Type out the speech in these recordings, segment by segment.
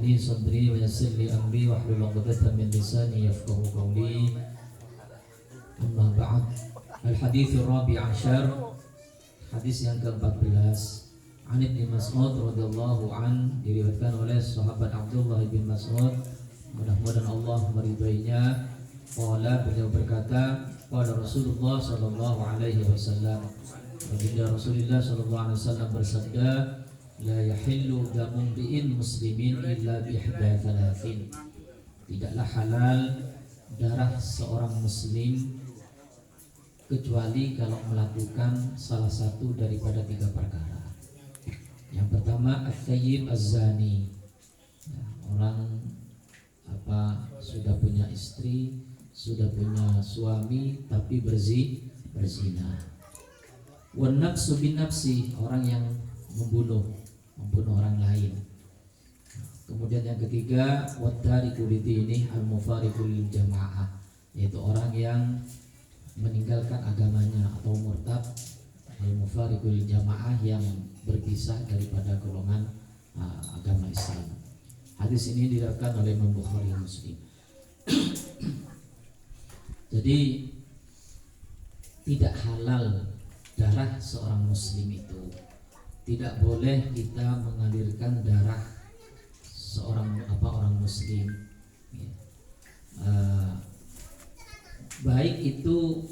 Li sadri wa yassir li amri wahlul 'uqdatam min lisani yafqahu qawli. Amma ba'd. Al-hadits ar-rabi' ashar, hadis yang ke-14. An Ibnu Mas'ud radhiyallahu an, diriwayatkan oleh sahabat Abdullah bin Mas'ud, mudah-mudahan Allah meridainya. Qala, beliau berkata, qala Rasulullah sallallahu alaihi wasallam, baginda Rasulullah sallallahu alaihi wasallam bersabda, la yahillu damu bi'in muslimin illa bihda thalathin. Tidaklah halal darah seorang muslim kecuali kalau melakukan salah satu daripada 3 perkara. Yang pertama at-thayyib az-zani, orang sudah punya istri, sudah punya suami tapi berzina. Wan nafsu bin nafsi, orang yang membunuh orang lain. Kemudian yang ketiga wattariku lidini al-mufariqu lil jamaah, yaitu orang yang meninggalkan agamanya atau murtad, al-mufariqu lil jamaah, yang berpisah daripada golongan agama Islam. Hadis ini diriwayatkan oleh Imam Bukhari dan Muslim. Jadi tidak halal darah seorang muslim itu. Tidak boleh kita mengalirkan darah seorang orang muslim, baik itu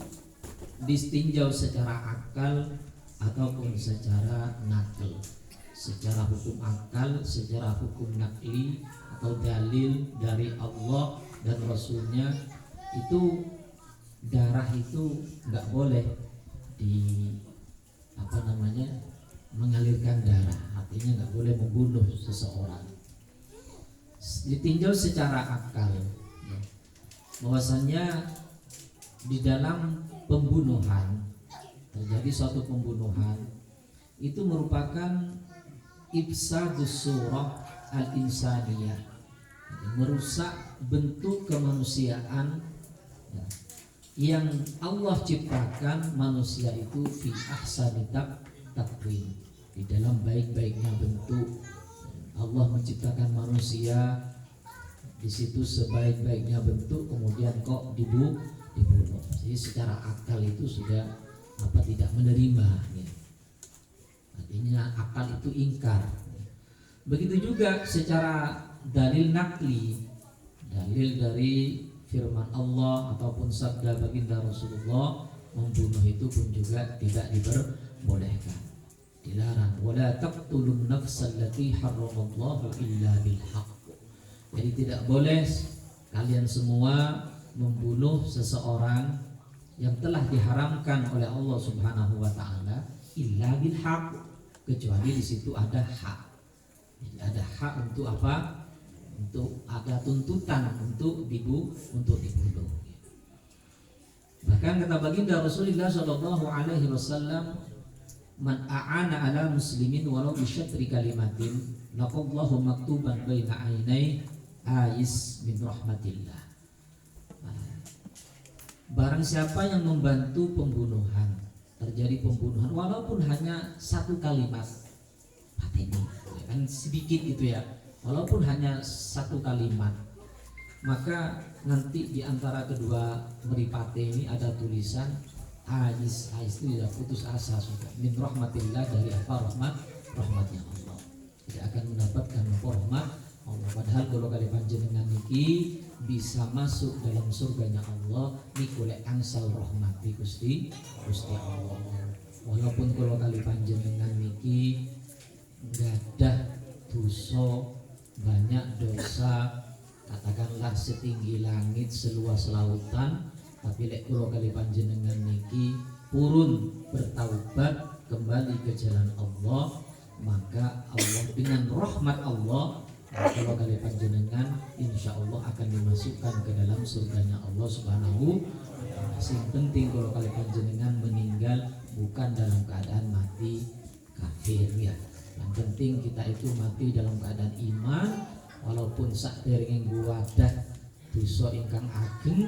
distinjau secara akal ataupun secara nakal. Secara hukum akal, secara hukum nakli atau dalil dari Allah dan Rasulnya, itu darah itu nggak boleh mengalirkan darah, artinya nggak boleh membunuh seseorang. Ditinjau secara akal, bahwasannya di dalam pembunuhan, terjadi suatu pembunuhan, itu merupakan ifsadus surah al-insaniyah, merusak bentuk kemanusiaan yang Allah ciptakan manusia itu fi ahsani taqwim, di dalam baik-baiknya bentuk. Allah menciptakan manusia di situ sebaik-baiknya bentuk, kemudian kok dibunuh. Jadi secara akal itu sudah tidak menerima, artinya akal itu ingkar. Begitu juga secara dalil nakli, dalil dari firman Allah ataupun sabda baginda Rasulullah, membunuh itu pun juga tidak diperbolehkan, dilarang. Wala taqtulun nafsal lati harramallahu illa bil haqq. Jadi tidak boleh kalian semua membunuh seseorang yang telah diharamkan oleh Allah Subhanahu wa taala illa bil haqq, kecuali di situ ada hak. Jadi ada hak untuk apa? Untuk ada tuntutan untuk dibunuh. Bahkan kata baginda Rasulullah sallallahu alaihi wasallam, man a'ana ala muslimin walau bi syatri kalimatin laqallahu maktuban baina ainai ais min rahmatillah. Barang siapa yang membantu pembunuhan, terjadi pembunuhan walaupun hanya 1 kalimat, ini kan sedikit gitu ya, walaupun hanya 1 kalimat, maka nanti di antara kedua meripate ini ada tulisan ais itu tidak putus asa sudah min rahmatillah, dari apa? Rahmatnya Allah, tidak akan mendapatkan rahmat Allah. Padahal kalau kali panjenengan niki bisa masuk dalam surganya Allah niku lek angsal rahmati Gusti Allah. Walaupun kalau kali panjenengan niki gadah dosa, banyak dosa, katakanlah setinggi langit, seluas lautan, tapi lek kula kali panjenengan niki purun bertaubat kembali ke jalan Allah, maka Allah dengan rahmat Allah, kalau kali panjenengan insya Allah akan dimasukkan ke dalam surganya Allah Subhanahu wa ta'ala. Yang penting kalau kali panjenengan meninggal bukan dalam keadaan mati kafir, ya. Yang penting kita itu mati dalam keadaan iman, walaupun sak dereng wadah dosa ingkang ageng,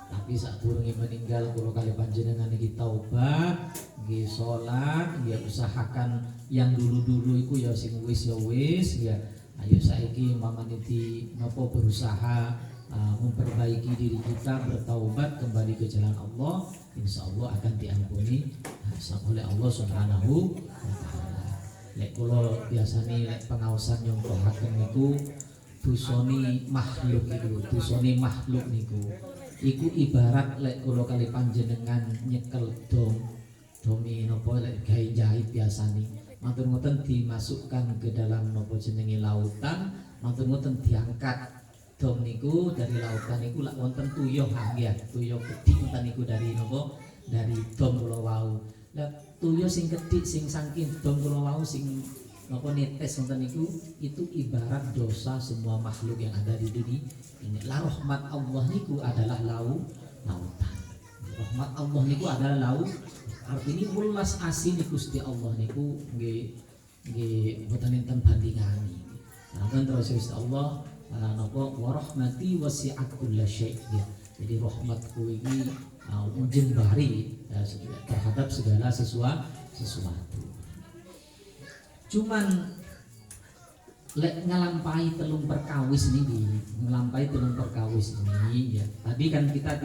tapi sak durunge meninggal kula kali panjenengan iki taubat, nggih salat, nggih usahakan yang dulu-dulu iku ya sing wis ya Ayo saiki mamaniti nopo berusaha memperbaiki diri kita, bertaubat kembali ke jalan Allah, insya Allah akan diampuni oleh Allah Subhanahu wa Ta'ala. Lek kula biasane lek pengaosan nyontohaken niku dosane makhluk niku iku ibarat lek kula kali panjenengan nyekel domi napa lek gawe jahit biasane matur ngoten dimasukkan ke dalam napa jenenge lautan, matur ngoten diangkat dom niku dari lautan niku lak wonten tuyuh ya, tuyuh gedhi ngoten niku dari napa dari dom kula wau. Lah tuyuh sing gedhi sing saking dom kula wau sing napa netes ngoten niku itu ibarat dosa semua makhluk yang ada di dunia ini. La rahmat Allah niku adalah lautan. Rahmat Allah niku adalah laut. Artinya welas asih niku Gusti Allah niku nggih boten enten bandingane. Nah, terus Gusti Allah napa wa rahmati wasi'at kullasyai'. Jadi rahmatku ini menjembari terhadap segala sesuatu. Cuman lek ngelampahi telung perkawis ini ya. Tadi kan kita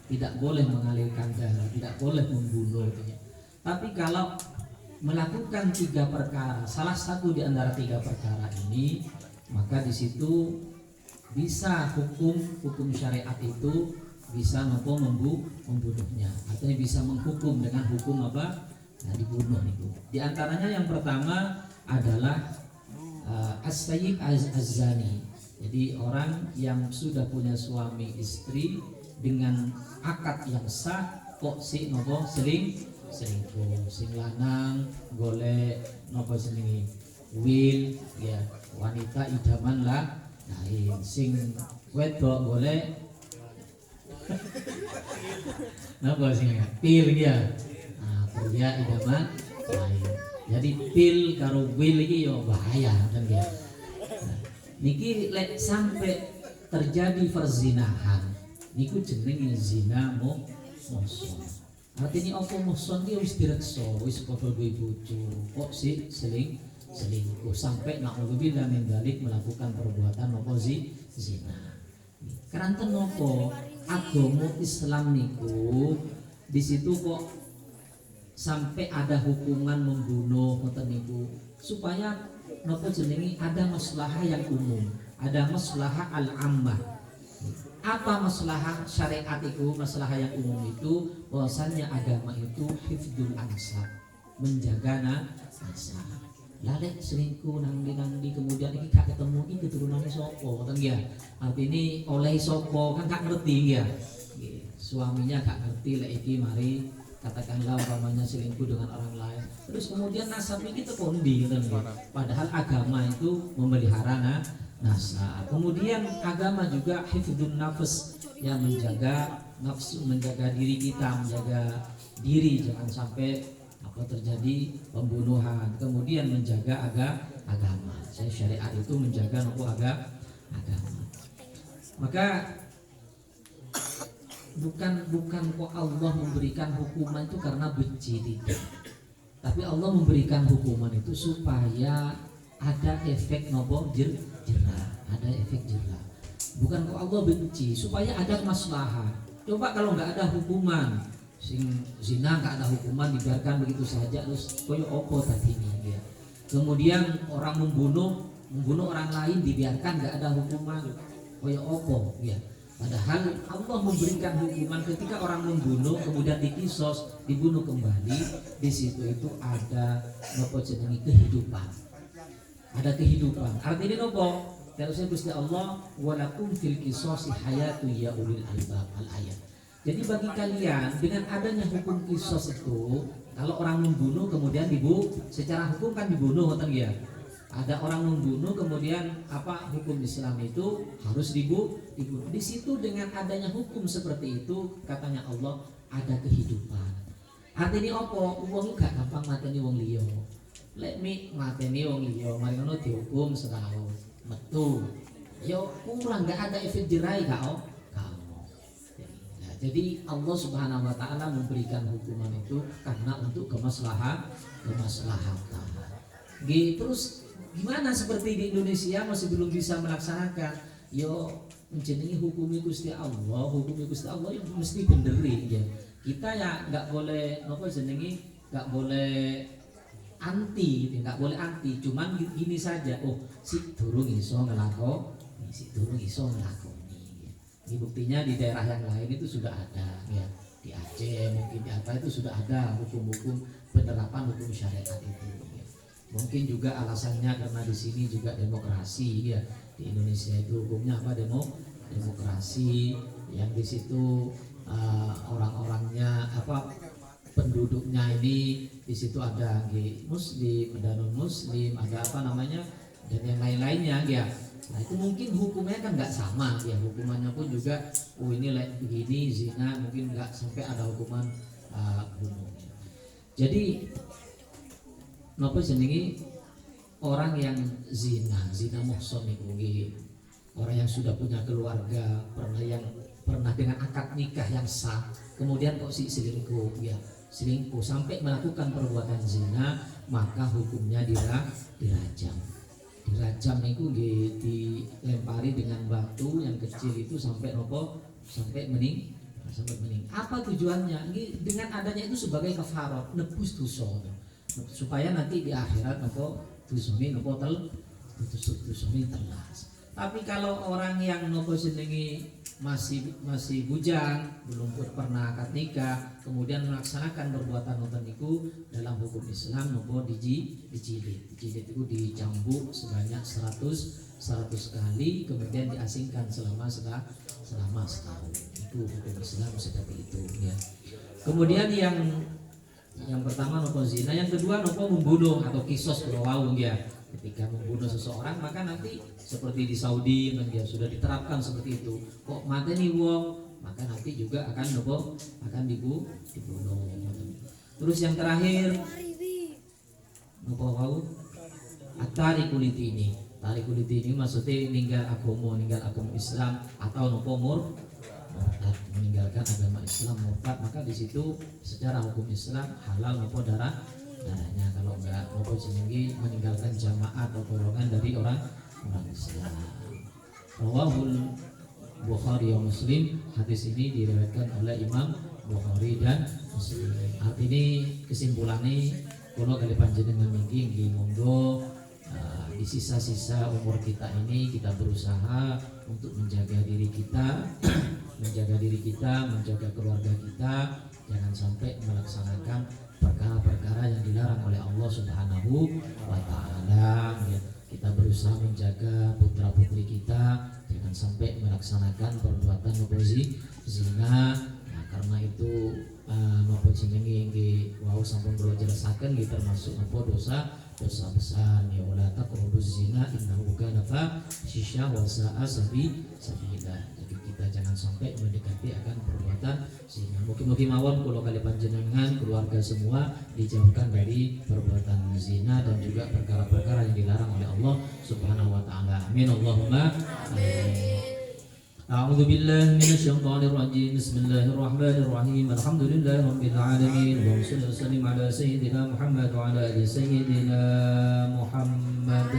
tidak boleh mengalirkan darah, tidak boleh membunuh ya. Tapi kalau melakukan 3 perkara, salah satu di antara 3 perkara ini, maka di situ bisa hukum syariat itu bisa membunuhnya. Artinya bisa menghukum dengan hukum apa? Nah, dibunuh itu. Di antaranya yang pertama adalah as-sayyib az-zani. Jadi orang yang sudah punya suami istri dengan akad yang sah kok si nopo selingkuh, sing lanang golek nopo jenenge wil ya, wanita idaman lah lain, sing wedok golek napa sing pil ya. Nah, pria idaman lain. Jadi pil karo wil iki yo bahaya kan ya. Nah, niki lek sampai terjadi perzinahan niku jenenge zina muhson. Artinya apa muhson ki wis direksa, wis padha duwe bojo, kok sik selingkuh sampai naudzubillah min dzalik melakukan perbuatan apa zina. Keranten napa agama Islam niku di situ kok sampai ada hukuman membunuh ngoten niku supaya napa jenenge ada maslahah yang umum, ada maslahah al-ammah. Apa maslahah syariat itu, maslahah yang umum itu bahwasannya agama itu hifdzul ansab, menjaga nasab. Lalek selingkuh nang di kemudian ini gak ketemu ini keturunannya sopo kan ya. Artinya oleh sopo kan gak ngerti ya. Suaminya gak ngerti lek iki mari katakanlah umpamanya selingkuh dengan orang lain. Terus kemudian nasab ini tekondi gitu kan. Padahal agama itu memelihara nasab. Kemudian agama juga hifdzun nafs, yang menjaga nafsu, menjaga diri kita, menjaga diri jangan sampai apa terjadi pembunuhan. Kemudian menjaga agama. Syariat itu menjaga agama. Maka bukan kok Allah memberikan hukuman itu karena benci, tidak. Tapi Allah memberikan hukuman itu supaya ada efek jerah, ada efek jerah. Bukan kok Allah benci, supaya ada maslahah. Coba kalau nggak ada hukuman, sing zina nggak ada hukuman, dibiarkan begitu saja, terus koyo opo tadi ini ya. Kemudian orang membunuh orang lain dibiarkan nggak ada hukuman, koyo opo ya. Padahal Allah memberikan hukuman ketika orang membunuh kemudian dikisos, dibunuh kembali, di situ itu ada nopo jenenge kehidupan. Ada kehidupan. Artinya nopo? Terusnya Gusti Allah walakum fil qisasi hayatu ya ulil albab al-ayat. Jadi bagi kalian dengan adanya hukum qisas itu, kalau orang membunuh kemudian secara hukum kan dibunuh ngoten ya. Ada orang membunuh kemudian apa hukum Islam itu harus dibunuh. Di situ dengan adanya hukum seperti itu katanya Allah ada kehidupan. Artinya apa? Wong gak gampang mateni wong liya. Lek mi mateni wong liya, mari ngono dihukum setahun. Metu. Yo kurang gak ada efek jerai kamu. Jadi Allah Subhanahu wa taala memberikan hukuman itu karena untuk kemaslahatan. Terus gimana seperti di Indonesia masih belum bisa melaksanakan? Yo menjenengi hukumi Gusti Allah yang mesti benerin ya. Kita ya nggak boleh nopo jenengi, nggak boleh anti, nggak boleh anti. Cuman gini saja, si durung iso ngelakoni, Ini buktinya di daerah yang lain itu sudah ada ya. Di Aceh mungkin di apa itu sudah ada hukum-hukum penerapan hukum syariat itu. Ya. Mungkin juga alasannya karena di sini juga demokrasi ya. Di Indonesia itu hukumnya apa? Demokrasi yang di situ orang-orangnya apa penduduknya ini di situ ada muslim, ada non muslim, ada apa namanya dan yang lain-lainnya ya. Nah itu mungkin hukumnya kan nggak sama ya, hukumannya pun juga ini begini zina mungkin nggak sampai ada hukuman bunuh. Jadi napa jenengi orang yang zina muhson itu orang yang sudah punya keluarga, pernah dengan akad nikah yang sah, kemudian kok selingkuh sampai melakukan perbuatan zina, maka hukumnya dirajam itu dilempari dengan batu yang kecil itu sampai mening. Apa tujuannya? Ini dengan adanya itu sebagai kafarat nebus dosa supaya nanti di akhirat dosane telas. Tapi kalau orang yang masih bujang, belum pernah akad nikah, kemudian melaksanakan perbuatan nonton itu dalam hukum Islam dijilid itu dicambuk sebanyak 100 kali, kemudian diasingkan selama setahun. Itu hukum Islam seperti itu ya. Kemudian yang pertama nopo zina, yang kedua nopo membunuh atau kisos berwawung ya. Ketika membunuh seseorang maka nanti seperti di Saudi dia sudah diterapkan seperti itu. Kok mateni wong, maka nanti juga akan dibunuh. Terus yang terakhir nopo wau atari kulit ini. Tari kulit ini maksudnya ninggal agama Islam atau nopo murtad, meninggalkan agama Islam murtad, maka di situ secara hukum Islam halal nopo darahnya. Kalau enggak nopo jenengi meninggalkan jamaah atau golongan dari orang Islam. Rawahul Bukhari wa Muslim. Hadis ini diriwayatkan oleh Imam Bukhari dan Muslim. Ini kesimpulannya kalau kali panjenengan mungkin monggo di sisa-sisa umur kita ini kita berusaha untuk menjaga diri kita, menjaga keluarga kita, jangan sampai melaksanakan perkara-perkara yang dilarang oleh Allah Subhanahu wa Ta'ala ya. Kita berusaha menjaga putra-putri kita jangan sampai melaksanakan perbuatan zina. Nah, karena itu nopo jenengi nggih wau sampun kula jelasaken nggih termasuk nopo dosa besar ya. Wala taqrabuz zina innahu kana fahisha wa sa'a sabila. Jadi kita jangan sampai mendekati akan perbuatan zina. Mugi-mugi mawon kula kali panjenengan keluarga semua dijauhkan dari perbuatan zina dan juga perkara-perkara yang dilarang oleh Allah Subhanahu wa Ta'ala. Amin Allahumma amin. A'udzu billahi minasyaitonir rajim. Bismillahirrahmanirrahim. Alhamdulillahi rabbil alamin. Wa sallallahu ala sayyidina Muhammad wa ala ali sayyidina Muhammad.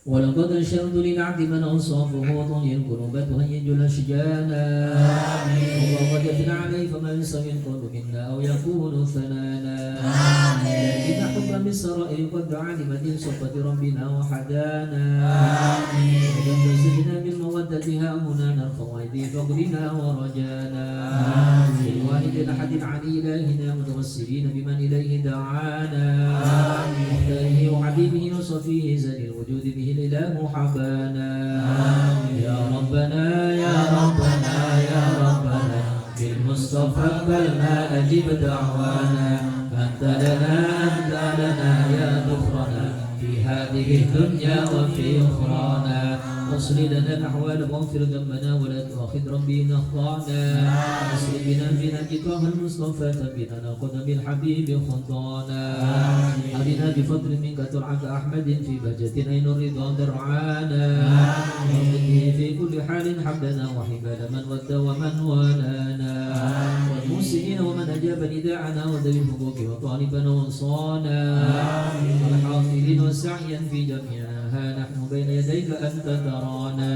ولقد أشرت للعبد من أنصافه وطني القلوب تهيج الأشجانا ووجدنا عليه فما ينسوي القلب منا أو يكون ثنانا إذا حب بالسرائر قد علم من صفة ربنا وحدانا وجد زدنا بالمودة هامنا نرفع أيدي فقرنا ورجانا بالوالد الأحد عن إلهنا متوسلين بمن إليه دعانا وخيره وحبيبه وصفيه زل الوجود به الإله حبانا يا ربنا يا ربنا يا ربنا بالمصطفى قبلنا أجب دعوانا أنت لنا يا ذكرنا في هذه الدنيا وفي أخرانا واصل لنا الأحوال واغفر ذنبنا ولا تؤاخذ ربي إن أخطأنا واصل بنا بنهج طه المصطفى ثبتنا قدم الحبيب خطانا أرنا بفضل منك ترعة أحمد في بهجة عين الرضا درعانا وارزقه في كل حال حمدنا وحبال من ود ومن والانا والمسلمين ومن أجاب نداءنا وذوي الحقوق وطالبنا وصانا والحاضرين وسعيا في جميعها نحن بين يديك أنت ترانا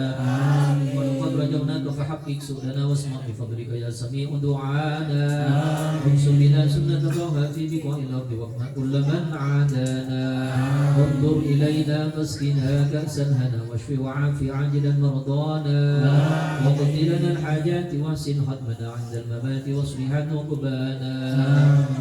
ولقد رجوناك فحقق سؤلنا واسمع بفضلك يا سميع دعانا وانصر بنا سنة الله في بقاع الأرض واقنا كل من عادانا وانظر إلينا فاسقنا كأسا هنا واشف وعاف عاجلا مرضانا وقض لنا الحاجات واحسن ختمنا عند الممات واصلح عقبانا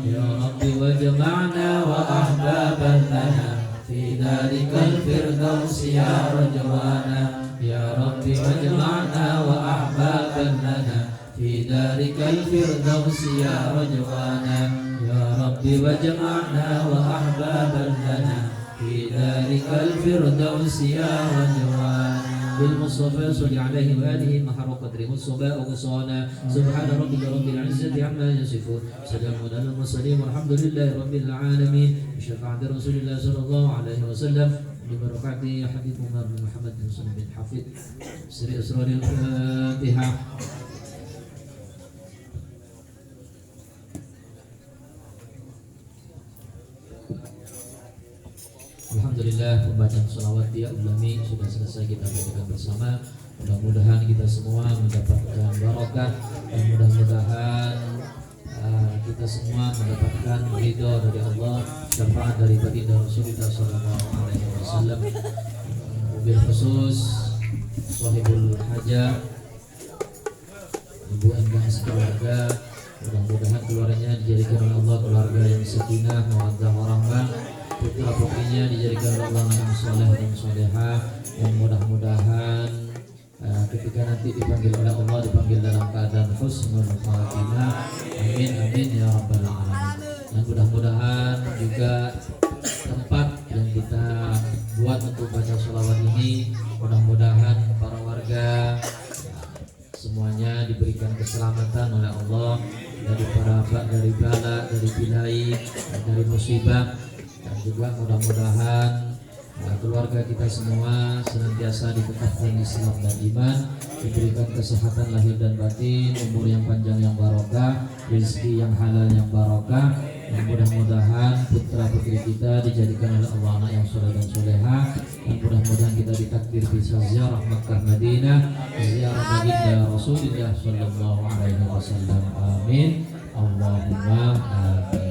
يا رب وجمعنا وأحبابا لنا في ذلك الفردوس يا رجوانا يا رب وجمعنا وأحبابا لنا في ذلك الفردوس يا رجوانا يا رب وجمعنا وأحبابا لنا في ذلك الفردوس يا رجوانا بالمصطفى صل عليه وآله محر قدره الصباء وغصانا سبحان ربك رب العزة عما يصفون سلام على المرسلين والحمد لله رب العالمين بشفاعة رسول الله صلى الله عليه وسلم ببركة حبيب عمر بن محمد بن سلم بن حفيظ سر أسرار الفاتحة. Alhamdulillah, pembacaan sholawat dia ulami sudah selesai kita bacakan bersama. Mudah-mudahan kita semua mendapatkan barokah dan mudah-mudahan kita semua mendapatkan ridho dari Allah, syafaat dari baginda Rasulullah SAW. Mobil khusus Sahibul Hajah Ibu Endang sekeluarga, mudah-mudahan keluarganya dijadikan oleh Allah keluarga yang sakinah, mawaddah warahmah, putra putrinya dijadikan oleh Allah yang soleh dan solehah, yang mudah-mudahan ketika nanti dipanggil oleh Allah dipanggil dalam keadaan husnul khatimah. Amin amin ya rabbal alamin. Dan mudah-mudahan juga tempat yang kita buat untuk baca sholawat ini, mudah-mudahan para warga semuanya diberikan keselamatan oleh Allah dari dari bala, dari bilai, dari musibah, dan juga mudah-mudahan keluarga kita semua senantiasa ditetapkan Islam dan iman, diberikan kesehatan lahir dan batin, umur yang panjang yang barokah, rezeki yang halal yang barokah, dan mudah-mudahan putra putri kita dijadikan oleh Allah anak yang soleh dan solehah, dan mudah-mudahan kita ditakdir bisa ziarah Makkah Madinah, ziarah baginda Rasulullah sallallahu alaihi wasallam. Amin Allahumma amin.